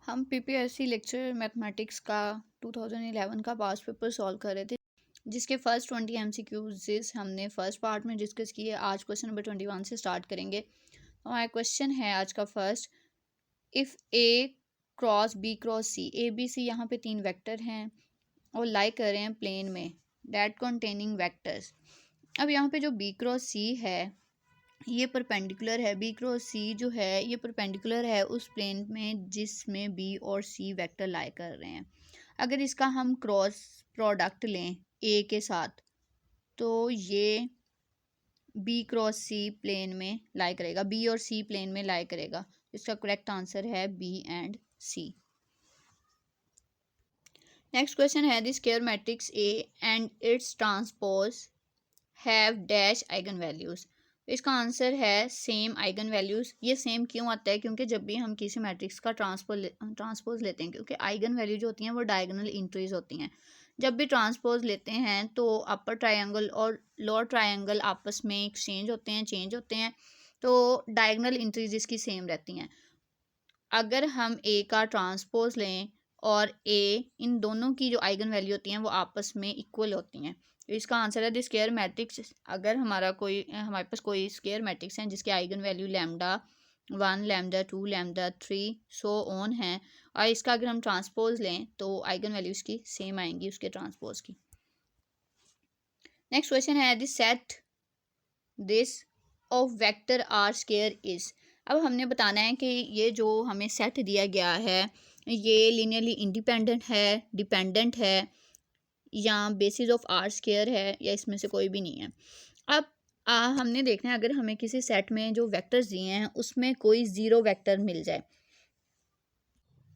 हम PPSC lecture mathematics का 2011 का पास्ट पेपर सॉल्व कर रहे थे, जिसके फर्स्ट 20 एमसीक्यूज हमने फर्स्ट पार्ट में डिस्कस किए। आज क्वेश्चन नंबर 21 से स्टार्ट करेंगे। तो हमारा क्वेश्चन है आज का first, if A cross B cross C, A B C यहाँ पे तीन वेक्टर हैं और लाई कर रहे हैं प्लेन में दैट कंटेनिंग वेक्टर्स। अब यहाँ पे जो बी क्रॉस सी है ये परपेंडिकुलर है, बी क्रॉस सी जो है ये परपेंडिकुलर है उस प्लेन में जिसमें बी और सी वेक्टर लाई कर रहे हैं। अगर इसका हम क्रॉस प्रोडक्ट लें ए के साथ तो ये बी क्रॉस सी प्लेन में लाई करेगा, बी और सी प्लेन में लाई करेगा। इसका करेक्ट आंसर है B and C. Next question है, the square matrix A and its transpose have dash eigen values. इसका आंसर है सेम आइगन वैल्यूज। ये सेम क्यों आता है? क्योंकि जब भी हम किसी मैट्रिक्स का ट्रांसपोज लेते हैं, क्योंकि आइगन वैल्यू जो होती हैं वो डायगोनल इंट्रीज होती हैं। जब भी ट्रांसपोज लेते हैं तो अपर ट्रायंगल और लोअर ट्रायंगल आपस में एक्सचेंज होते हैं, चेंज होते हैं, तो डायगोनल इंट्रीज इसकी सेम रहती हैं। अगर हम ए का ट्रांसपोज लें और ए, इन दोनों की जो आइगन वैल्यू होती हैं वो आपस में इक्वल होती हैं, तो इसका आंसर है द स्क्वायर मैट्रिक्स। अगर हमारे पास कोई स्क्वायर मैट्रिक्स हैं जिसके eigen value lambda 1, lambda 2, lambda 3 so on है, और इसका अगर हम ट्रांसपोज लें तो आइगन वैल्यू इसकी सेम आएंगी उसके ट्रांसपोज की। नेक्स्ट क्वेश्चन है, the set this of vector are square is. अब हमने बताना है कि ये जो हमें सेट दिया गया है ये लीनियरली इंडिपेंडेंट है, डिपेंडेंट है, या बेसिस ऑफ आर स्क्वायर है, या इसमें से कोई भी नहीं है। अब हमने देखना है अगर हमें किसी सेट में जो वेक्टर्स दिए हैं उसमें कोई ज़ीरो वेक्टर मिल जाए,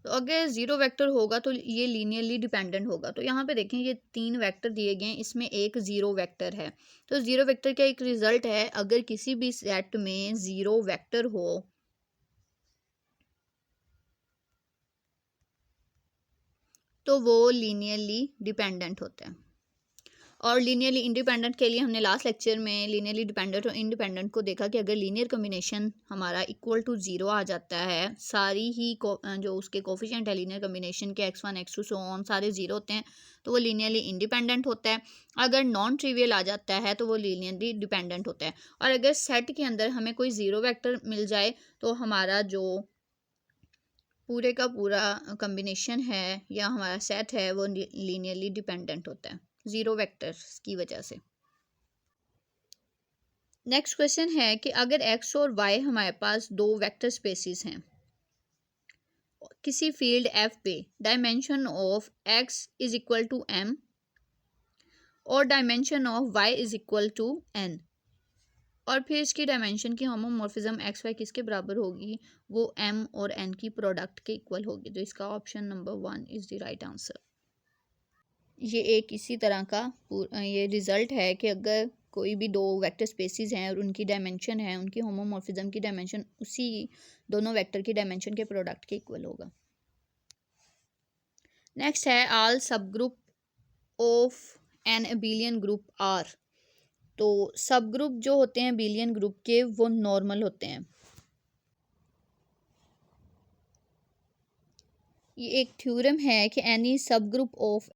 तो अगर ज़ीरो वेक्टर होगा तो ये लीनियरली डिपेंडेंट होगा। तो यहाँ पे देखें ये तीन वेक्टर दिए गए हैं, इसमें एक ज़ीरो वेक्टर है। तो ज़ीरो वेक्टर का एक रिजल्ट है, अगर किसी भी सेट में ज़ीरो वेक्टर हो तो वो लीनियरली डिपेंडेंट होता है। और लीनियरली इंडिपेंडेंट के लिए हमने लास्ट लेक्चर में लीनियरली डिपेंडेंट और इंडिपेंडेंट को देखा कि अगर लीनियर कम्बिनेशन हमारा इक्वल टू ज़ीरो आ जाता है, सारी ही जो उसके कोफिशिएंट है लीनियर कम्बिनेशन के x1 x2 सो ऑन सारे ज़ीरो होते हैं, तो वो लीनियरली इंडिपेंडेंट होता है। अगर नॉन ट्रिवियल आ जाता है तो वो लीनियरली डिपेंडेंट होता है। और अगर सेट के अंदर हमें कोई ज़ीरो वेक्टर मिल जाए तो हमारा जो पूरे का पूरा कम्बिनेशन है या हमारा सेट है वो लीनियरली डिपेंडेंट होता है ज़ीरो वेक्टर्स की वजह से। नेक्स्ट क्वेश्चन है कि अगर x और y हमारे पास दो वेक्टर स्पेसिस हैं किसी फील्ड f पे, dimension of x is equal to m और dimension of y is equal to n, और फिर इसकी डायमेंशन की होमोमॉर्फिज्म एक्स वाई किसके बराबर होगी? वो m और n की प्रोडक्ट के इक्वल होगी। तो इसका option number 1 is the right answer. ये एक इसी तरह का ये रिज़ल्ट है कि अगर कोई भी दो वेक्टर स्पेसिस हैं और उनकी डायमेंशन है, उनकी होमोमॉर्फिज्म की डायमेंशन उसी दोनों वेक्टर की डायमेंशन के प्रोडक्ट के इक्वल होगा। नेक्स्ट है, all subgroup of an abelian group are. तो सब ग्रुप जो होते हैं अबेलियन ग्रुप के वो नॉर्मल होते हैं। ये एक थ्योरम है कि एनी सब group of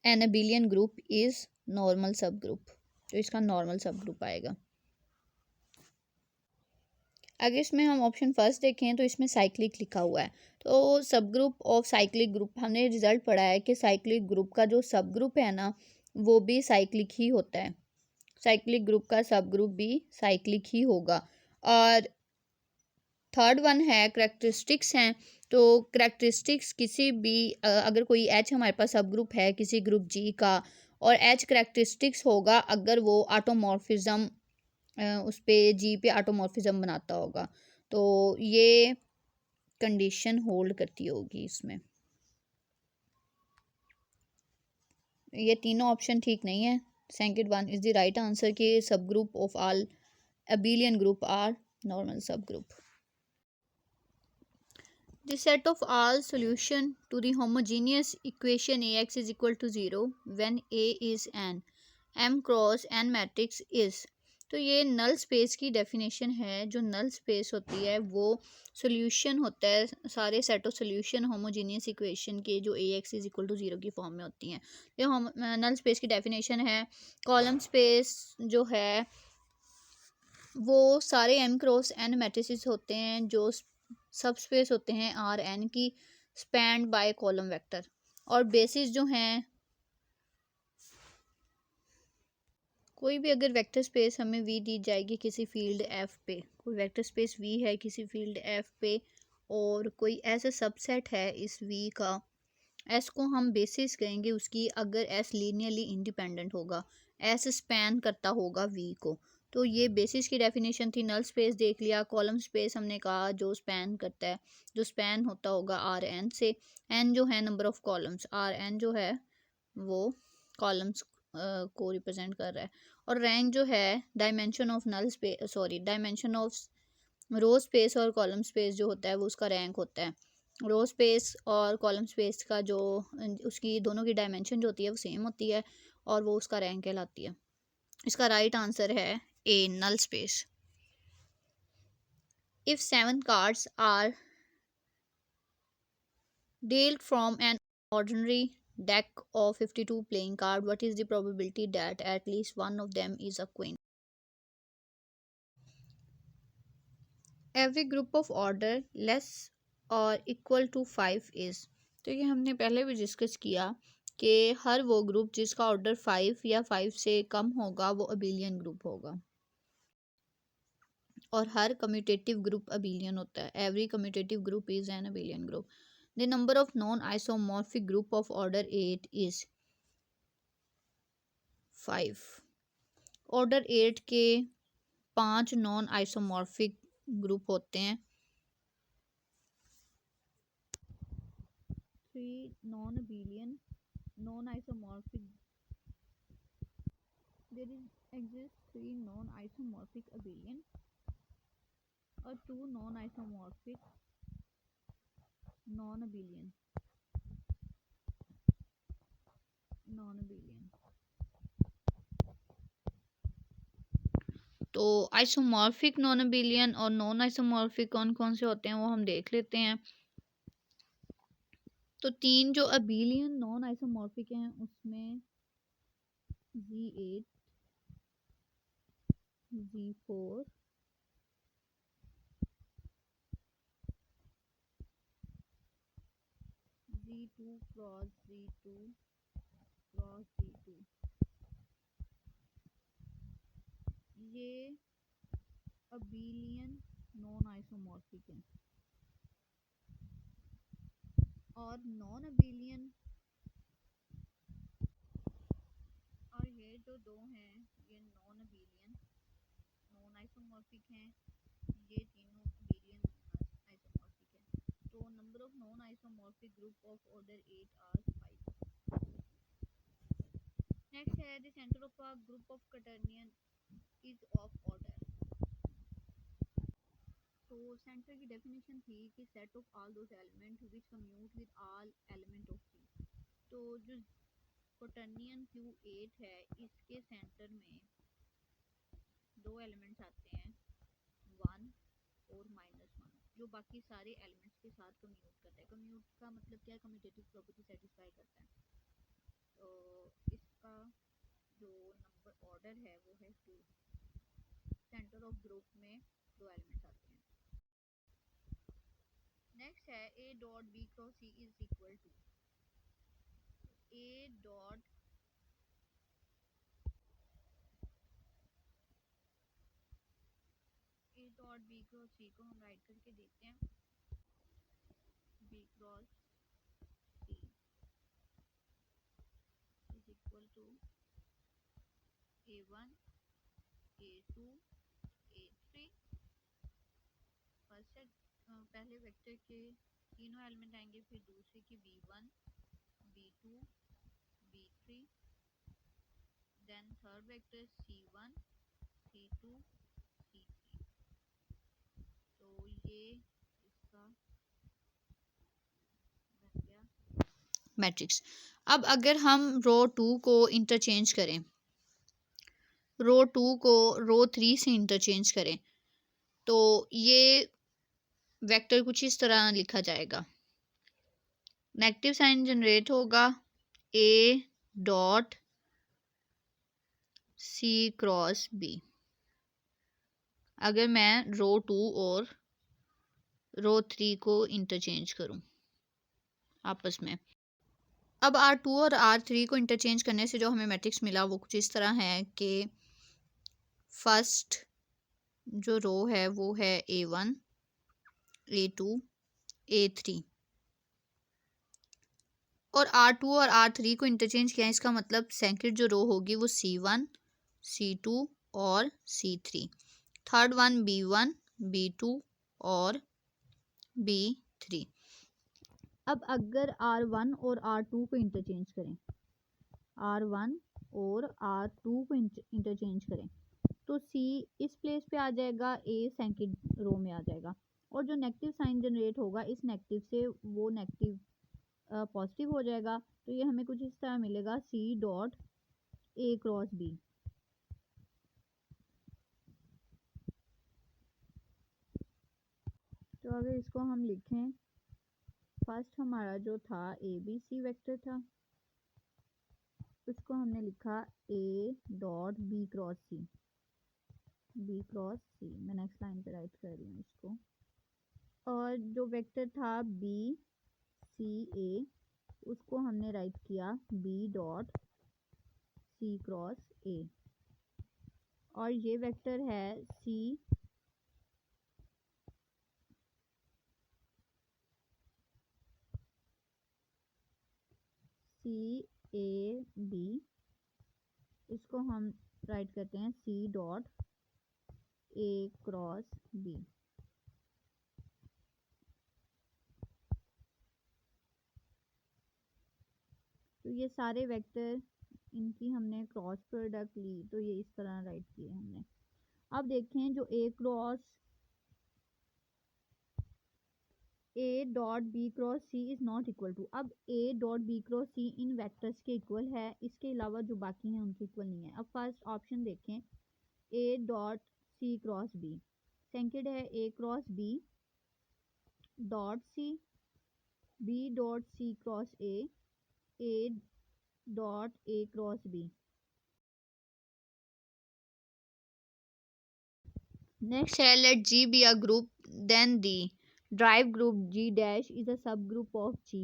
an abelian group is normal सब ग्रुप, तो इसका नॉर्मल सब ग्रुप आएगा। अगर इसमें हम ऑप्शन फर्स्ट देखें तो इसमें साइक्लिक लिखा हुआ है, तो subgroup of cyclic group हमने रिजल्ट पढ़ा है कि साइक्लिक ग्रुप का जो सब ग्रुप है ना वो भी साइक्लिक ही होता है, साइक्लिक ग्रुप का सब ग्रुप भी साइक्लिक ही होगा। और थर्ड वन है करेक्टरिस्टिक्स हैं, तो करेक्टरिस्टिक्स किसी भी अगर कोई एच हमारे पास सब ग्रुप है किसी ग्रुप जी का और एच करेक्टरिस्टिक्स होगा अगर वो ऑटोमॉर्फिज्म उस पे जी पे ऑटोमॉर्फिज्म बनाता होगा, तो ये कंडीशन होल्ड करती होगी इसमें। ये तीनों ऑप्शन ठीक नहीं है। Second one is the right answer कि subgroup of all abelian group are normal subgroup. The set of all solution to the homogeneous equation ax is equal to 0 when a is an m cross n matrix is। तो ये null space की definition है। जो null space होती है वो solution होता है, सारे set of solution homogeneous equation के जो AX इज इक्वल टू 0 की फॉर्म में होती हैं। ये नल स्पेस की डेफिनेशन है। कॉलम स्पेस जो है वो सारे M क्रॉस N मैट्रिसेस होते हैं जो सब स्पेस होते हैं Rn की, स्पैन्ड बाय कॉलम वेक्टर। और बेसिस जो हैं, कोई भी अगर वेक्टर स्पेस हमें वी दी जाएगी किसी फील्ड एफ पे, कोई वेक्टर स्पेस वी है किसी फील्ड एफ पे, और कोई ऐसा सबसेट है इस वी का, एस को हम बेसिस कहेंगे उसकी अगर एस लीनियरली इंडिपेंडेंट होगा, एस स्पैन करता होगा वी को। तो ये बेसिस की डेफिनेशन थी। नल स्पेस देख लिया। कॉलम स्पेस हमने कहा जो स्पैन करता है, जो स्पैन होता होगा आर एन से। एन जो है number of columns, R N जो है वो कॉलम्स को रिप्रेजेंट कर रहा है। और रैंक जो है dimension of null space, sorry dimension of row space और कॉलम स्पेस जो होता है वो उसका रैंक होता है। रो स्पेस और कॉलम स्पेस का जो उसकी दोनों की डायमेंशन जो होती है वो सेम होती है और वो उसका रैंक कहलाती है। इसका राइट आंसर है A, null space. If 7 cards are dealt from an ordinary deck of 52 playing card, what is the probability that at least one of them is a queen? Every group of order less or equal to 5 is, तो ये हमने पहले भी discuss किया कि हर वो group जिसका order 5 या 5 से कम होगा वो अबिलियन ग्रुप होगा, और हर कम्यूटेटिव ग्रुप अबिलियन होता है। Every commutative group is an abelian group. The number of non isomorphic group of order 8 is 5। Order 8 के 5 नॉन आइसोमॉर्फिक ग्रुप होते हैं। 3 non abelian non isomorphic, there is exist 3 non isomorphic abelian और 2 non isomorphic non abelian तो isomorphic non abelian और non isomorphic कौन कौन से होते हैं वो हम देख लेते हैं। तो 3 जो अबिलियन नॉन आइसोमॉर्फिक हैं उसमें G8, G4, G2 cross G2 cross G2, ये अबिलियन नॉन आइसोमॉर्फिक हैं। और नॉन अबिलियन, और ये जो दो हैं ये नॉन अबिलियन नॉन आइसोमॉर्फिक हैं, ये तीनों अबिलियन नॉन आइसोमॉर्फिक हैं। तो number of non isomorphic group of order 8 are 5। Next है the center of a group of quaternion is of order. तो सेंटर की डेफिनेशन थी कि set of all those element which commute with all element of C। तो जो क्वाटर्नियन Q8 है इसके centre में दो एलिमेंट्स आते हैं 1 और -1, जो बाकी सारे एलिमेंट्स के साथ कम्यूट करता है। कम्यूट का मतलब क्या है? कम्यूटेटिव प्रॉपर्टी सेटिस्फाई करता है। तो इसका जो नंबर ऑर्डर है वो है 2। सेंटर ऑफ ग्रुप में दो एलिमेंट्स आते हैं। नेक्स्ट है A dot B cross C is equal to A dot B cross C को हम राइट करके देखते हैं। B cross C is equal to A1 A2 A3। First पहले वेक्टर के तीनों एलिमेंट आएंगे, फिर दूसरे की B1 B2 B3, then third vector C1 C2 C3। तो ये इसका बन गया मैट्रिक्स। अब अगर हम रो 2 को इंटरचेंज करें, रो 2 को रो 3 से इंटरचेंज करें तो ये वेक्टर कुछ इस तरह लिखा जाएगा। नेगेटिव साइन जनरेट होगा A dot C cross B. अगर मैं रो 2 और रो 3 को इंटरचेंज करूं आपस में, अब R2 और R3 को इंटरचेंज करने से जो हमें मैट्रिक्स मिला वो कुछ इस तरह है कि फर्स्ट जो रो है वो है A1 A2 A3 और R2 और R3 को इंटरचेंज किया, इसका मतलब सेकंड जो रो होगी वो C1 C2 और C3, third one B1 B2 और B3। अब अगर R1 और R2 को इंटरचेंज करें, R1 और R2 को इंटरचेंज करें तो C इस प्लेस पे आ जाएगा, A सेकंड रो में आ जाएगा और जो नेगेटिव साइन जनरेट होगा इस नेगेटिव से वो नेगेटिव पॉजिटिव हो जाएगा। तो ये हमें कुछ इस तरह मिलेगा C dot A cross B। तो अगर इसको हम लिखें, फर्स्ट हमारा जो था ABC वेक्टर था, उसको हमने लिखा A dot B cross C, B cross C। मैं नेक्स्ट लाइन पे राइट कर रही हूँ इसको। और जो वेक्टर था BCA, उसको हमने राइट किया B dot C cross A। और ये वेक्टर है CAB, इसको हम राइट करते हैं C dot A cross B। तो ये सारे वेक्टर, इनकी हमने क्रॉस प्रोडक्ट ली तो ये इस तरह राइट किए हमने। अब देखें जो A dot B cross C is not equal to, अब A dot B cross C इन वेक्टर्स के इक्वल है, इसके अलावा जो बाकी हैं उनके इक्वल नहीं है। अब फर्स्ट ऑप्शन देखें, A dot C cross B, second है A cross B dot C, B dot C cross A dot A cross B। Next है let G be a group, then the drive group G dash is a subgroup of G।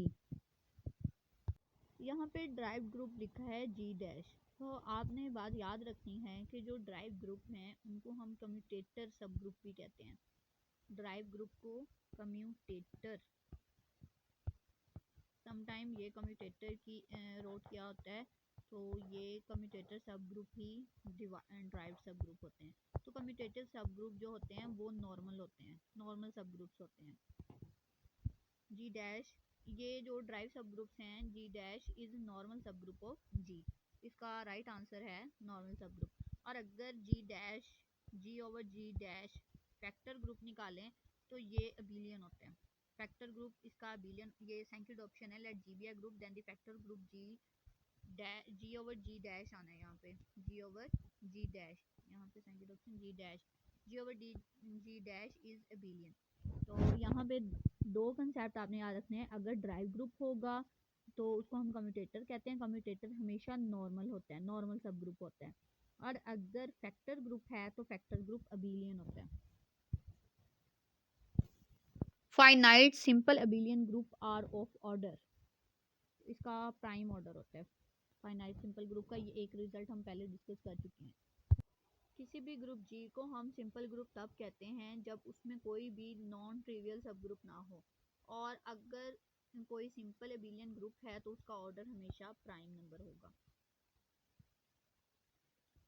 यहाँ पे drive group लिखा है G dash. तो आपने बात याद रखनी है कि जो ड्राइव ग्रुप हैं उनको हम कम्यूटेटर सब ग्रुप भी कहते हैं। ड्राइव ग्रुप को कम्यूटेटर, समटाइम ये कम्यूटेटर की रोट क्या होता है, तो ये कम्यूटेटर सब ग्रुप ही ड्राइव सब ग्रुप होते हैं। तो कम्यूटेटर सब ग्रुप जो होते हैं वो नॉर्मल होते हैं, नॉर्मल सब ग्रुप्स होते हैं। G डैश, ये जो ड्राइव सब ग्रुप्स हैं G dash is normal subgroup of G, इसका राइट आंसर है नॉर्मल सब ग्रुप। और अगर G dash G over G dash factor group निकालें तो ये अबिलियन होते हैं। फैक्टर ग्रुप इसका अबिलियन, ये सेकंड ऑप्शन है, let G be a group then the factor group G over G dash आना है यहाँ पे, G ओवर G डैश, यहाँ पे second option G dash, G over G dash is abelian. तो यहाँ पे दो कंसेप्ट आपने याद रखने हैं। अगर ड्राइव ग्रुप होगा तो उसको हम कम्यूटेटर कहते हैं, कम्यूटेटर हमेशा नॉर्मल होता है, नॉर्मल सब ग्रुप होता है। और अगर फैक्टर ग्रुप है तो फैक्टर ग्रुप अबिलियन होता है। Finite simple abelian group are of order, इसका प्राइम ऑर्डर होता है। फाइनाइट सिंपल ग्रुप का ये एक रिजल्ट हम पहले डिस्कस कर चुके हैं। किसी भी ग्रुप G को हम सिंपल ग्रुप तब कहते हैं जब उसमें कोई भी नॉन ट्रिवियल सब ग्रुप ना हो, और अगर कोई सिंपल अबिलियन ग्रुप है तो उसका ऑर्डर हमेशा प्राइम नंबर होगा।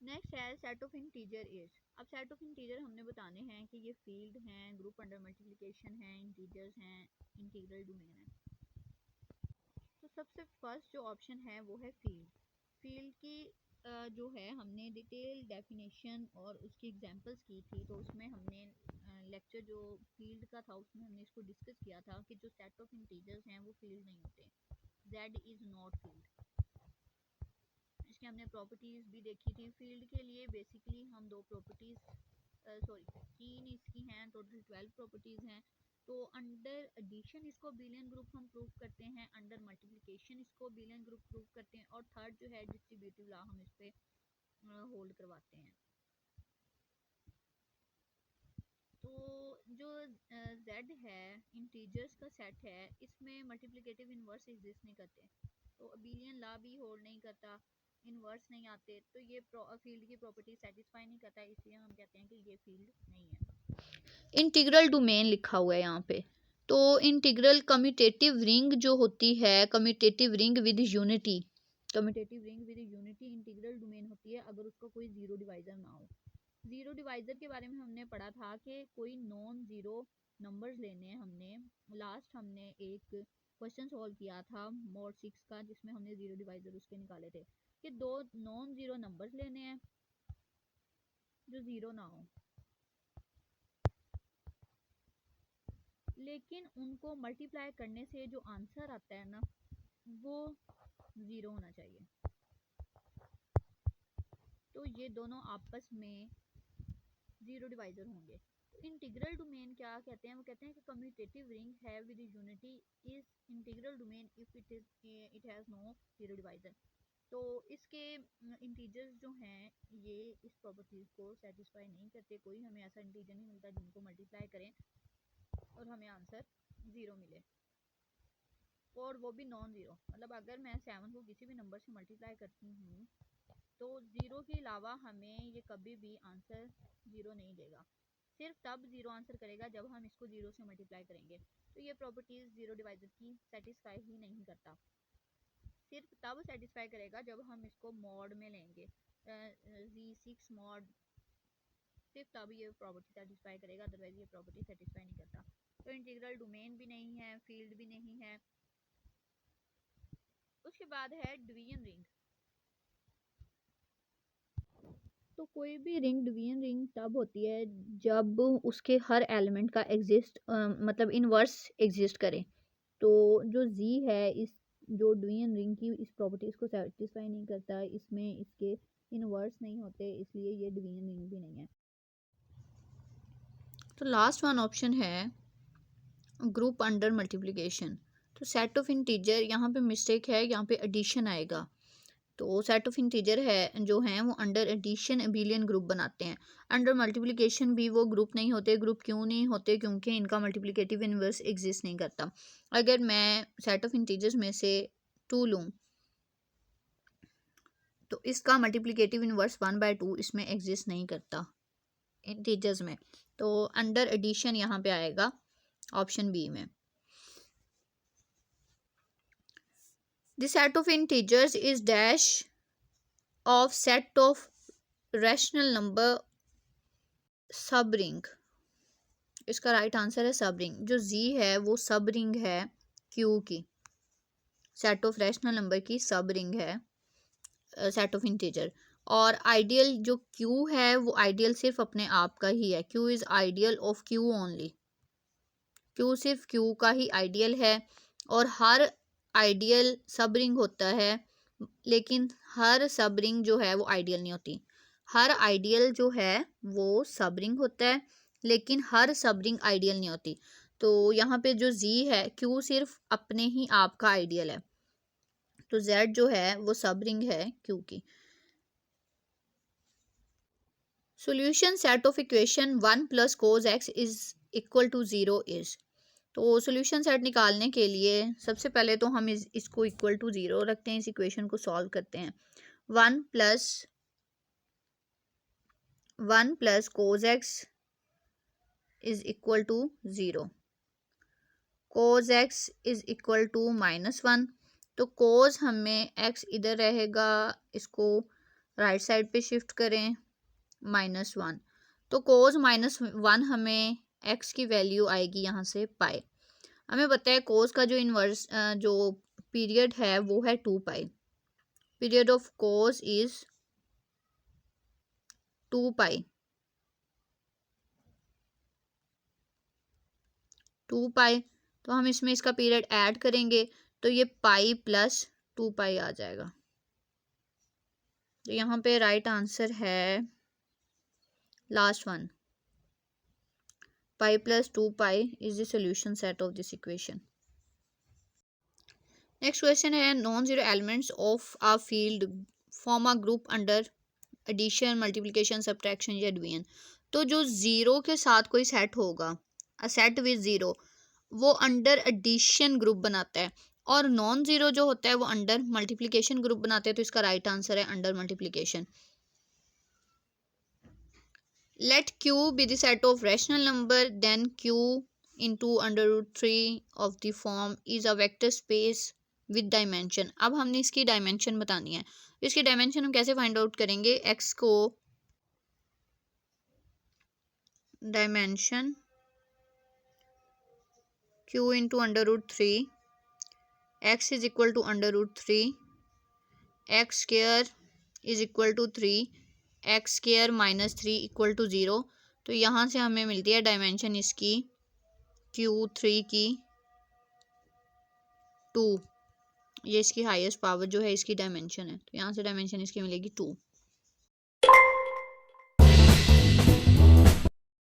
नेक्स्ट है सेट ऑफ इंटीजर इज। अब सेट ऑफ इंटीजर हमने बताने हैं कि ये फील्ड हैं, ग्रुप अंडर मल्टीप्लिकेशन है, इंटीजर्स हैं, इंटीग्रल डोमेन है। तो सबसे फर्स्ट जो ऑप्शन है वो है फील्ड। फील्ड की जो है हमने डिटेल डेफिनेशन और उसकी एग्जांपल्स की थी, तो उसमें हमने लेक्चर जो फील्ड का था उसमें हमने इसको डिस्कस किया था कि जो सेट ऑफ इंटीजर्स हैं वो फील्ड नहीं होते, z इज नॉट फील्ड। की हमने प्रॉपर्टीज भी देखी थी। फील्ड के लिए बेसिकली हम दो प्रॉपर्टीज तीन इसकी हैं, टोटल 12 प्रॉपर्टीज हैं। तो अंडर एडिशन इसको बिलियन ग्रुप हम प्रूव करते हैं, अंडर मल्टीप्लिकेशन इसको बिलियन ग्रुप प्रूव करते हैं, और थर्ड जो है डिस्ट्रीब्यूटिव लॉ हम इस पे होल्ड करवाते हैं। तो जो z है इंटीजर्स का सेट है, इसमें मल्टीप्लिकेटिव इनवर्स एग्जिस्ट नहीं करते, तो बिलियन लॉ भी होल्ड नहीं करता, इनवर्स नहीं आते, तो ये फील्ड की प्रॉपर्टी सेटिस्फाई नहीं करता, इसलिए हम कहते हैं कि ये फील्ड नहीं है। इंटीग्रल डोमेन लिखा हुआ है यहाँ पे, तो इंटीग्रल कम्यूटेटिव रिंग जो होती है, commutative ring with unity, commutative ring with unity integral domain होती है अगर उसका कोई जीरो डिवाइजर ना हो। जीरो डिवाइजर के बारे में हमने पढ़ा था कि कोई नॉन जीरो नंबर्स लेने हैं। हमने एक क्वेश्चन सॉल्व किया था मोड 6 का, जिसमें हमने जीरो डिवाइजर उसके निकाले थे कि दो नॉन जीरो नंबर्स लेने हैं जो जीरो ना हो, लेकिन उनको मल्टीप्लाई करने से जो आंसर आता है ना वो जीरो होना चाहिए। तो ये दोनों आपस में जीरो डिवाइजर होंगे। तो इंटीग्रल डोमेन क्या कहते हैं, वो कहते हैं कि commutative ring have with unity is integral domain if it has no zero divisor. तो इसके इंटीजर्स जो हैं ये इस प्रॉपर्टीज को सेटिस्फाई नहीं करते, कोई हमें ऐसा इंटीजर नहीं मिलता जिनको मल्टीप्लाई करें और हमें आंसर जीरो मिले, और वो भी नॉन जीरो। मतलब अगर मैं 7 को किसी भी नंबर से मल्टीप्लाई करती हूँ तो जीरो के अलावा हमें ये कभी भी आंसर जीरो नहीं देगा, सिर्फ तब जीरो आंसर करेगा जब हम इसको जीरो से मल्टीप्लाई करेंगे। तो ये प्रॉपर्टीज जीरो डिवाइजर की सेटिस्फाई ही नहीं करता, सिर्फ तब सेटिस्फाई करेगा जब हम इसको मॉड में लेंगे, Z6 मॉड, सिर्फ तब ये प्रॉपर्टी सेटिस्फाई करेगा, अदरवाइज ये प्रॉपर्टी सेटिस्फाई नहीं करता। तो इंटीग्रल डोमेन भी नहीं है, फील्ड भी नहीं है। उसके बाद है डिवीजन रिंग। तो कोई भी रिंग डिवीजन रिंग तब होती है जब उसके हर एलिमेंट का मतलब इनवर्स एग्जिस्ट करे। तो जो जी है इस जो डिवीजन रिंग की इस प्रॉपर्टीज को सेटिस्फाई नहीं करता, इसमें इसके इनवर्स नहीं होते, इसलिए ये डिवीजन रिंग भी नहीं है। तो लास्ट वन ऑप्शन है ग्रुप अंडर मल्टीप्लिकेशन। तो सेट ऑफ इंटीजर, यहाँ पे मिस्टेक है, यहाँ पे एडिशन आएगा। तो सेट ऑफ इंटीजर है जो हैं वो अंडर एडिशन अबेलियन ग्रुप बनाते हैं, अंडर मल्टीप्लिकेशन भी वो ग्रुप नहीं होते। ग्रुप क्यों नहीं होते? क्योंकि इनका मल्टीप्लिकेटिव इनवर्स एग्जिस्ट नहीं करता। अगर मैं सेट ऑफ इंटीजर्स में से 2 लूँ तो इसका मल्टीप्लिकेटिव इनवर्स 1/2 इसमें एग्जिस्ट नहीं करता इंटीजर्स में। तो अंडर एडिशन यहाँ पे आएगा ऑप्शन बी में। The set of integers is dash of set of rational number सब रिंग। इसका राइट आंसर है सब रिंग। जो z है वो सब रिंग है q की, सेट ऑफ रैशनल नंबर की सब रिंग है सेट ऑफ इंटीजर। और आइडियल जो q है वो आइडियल सिर्फ अपने आप का ही है, q is ideal of q only. q सिर्फ q का ही आइडियल है, और हर आइडियल सब रिंग होता है, लेकिन हर सब रिंग जो है वो आइडियल नहीं होती। हर आइडियल जो है वो सब रिंग होता है, लेकिन हर सब रिंग आइडियल नहीं होती। तो यहाँ पे जो z है, q सिर्फ अपने ही आप का आइडियल है, तो z जो है वो सब रिंग है q की। Solution set of equation 1 + cos x is equal to 0 is. तो सॉल्यूशन सेट निकालने के लिए सबसे पहले तो हम इसको इक्वल टू 0 रखते हैं, इस इक्वेशन को सॉल्व करते हैं। 1 + cos x is equal to 0, cos x is equal to -1। तो cos हमें x इधर रहेगा, इसको राइट साइड पे शिफ्ट करें, -1। तो cos -1 हमें x की वैल्यू आएगी यहाँ से पाई। हमें पता है cos का जो इनवर्स जो पीरियड है वो है 2π। Period of cos is 2π। 2π, तो हम इसमें इसका पीरियड ऐड करेंगे तो ये π + 2π आ जाएगा। तो यहाँ पे राइट आंसर है last one, pi plus 2 pi is the solution set of this equation. Next question है non zero elements of a field form a group under addition, multiplication, subtraction या डिवीजन। तो जो जीरो के साथ कोई set होगा, a set with zero, वो under addition group बनाता है, और नॉन जीरो जो होता है वो अंडर मल्टीप्लिकेशन ग्रुप बनाते हैं। तो इसका राइट आंसर है under multiplication. Let Q be the set of rational number then Q into √3 of the form is a vector space with dimension. अब हमने इसकी डायमेंशन बतानी है। इसकी डायमेंशन हम कैसे फाइंड आउट करेंगे? एक्स को dimension q into √3, x is equal to √3, x square is equal to 3, x square -3 equal to 0। तो यहाँ से हमें मिलती है डायमेंशन इसकी q3 की 2। ये इसकी हाईएस्ट पावर जो है इसकी डायमेंशन है, तो यहाँ से डायमेंशन इसकी मिलेगी 2।